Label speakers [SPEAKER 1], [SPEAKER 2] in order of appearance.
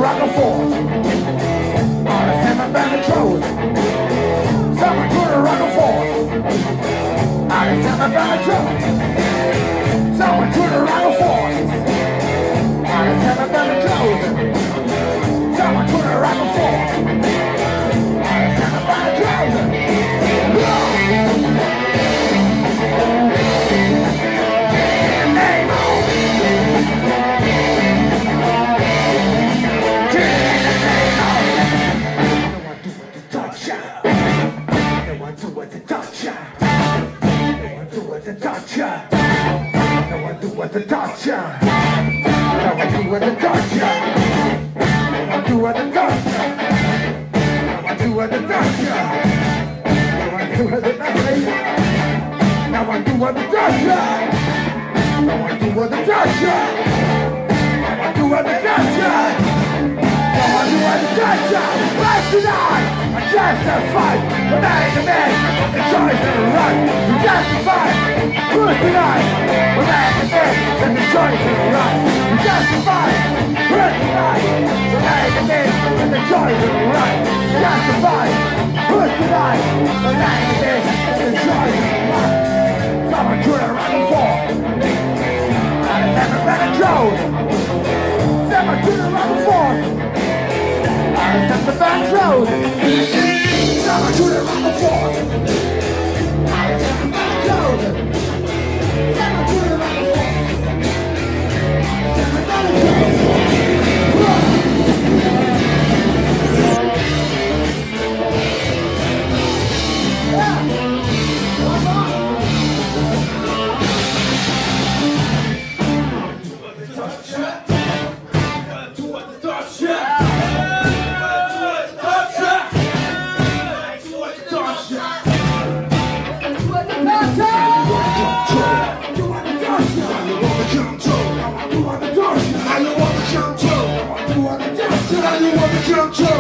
[SPEAKER 1] rock and forth. All the seven band controls. Someone to the rock and forth. All the seven band controls. Someone to the rock and forth. All the seven band controls. Someone to the rock and forth. All the seven band controls. What the torture? No one do what the torture. No one do what the torture. No one do what the torture. No one do what the torture. No one do what the torture. No one do what the torture. No one do what the torture. No one do what the torture. Last tonight, I justified. But I ain't the man. The choice of the right. You justified. Good tonight. But I ain't the man. And the choice is right. You justified. Good tonight. But I ain't the man. And the choice is right. Justified. Good tonight. But I ain't the man. And the choice is right. Someone to the right and forth. I never been a drone. Someone to the right and forth. I never been a drone. Someone to the right and forth. I never been a drone. Someone to the right and forth.
[SPEAKER 2] Control.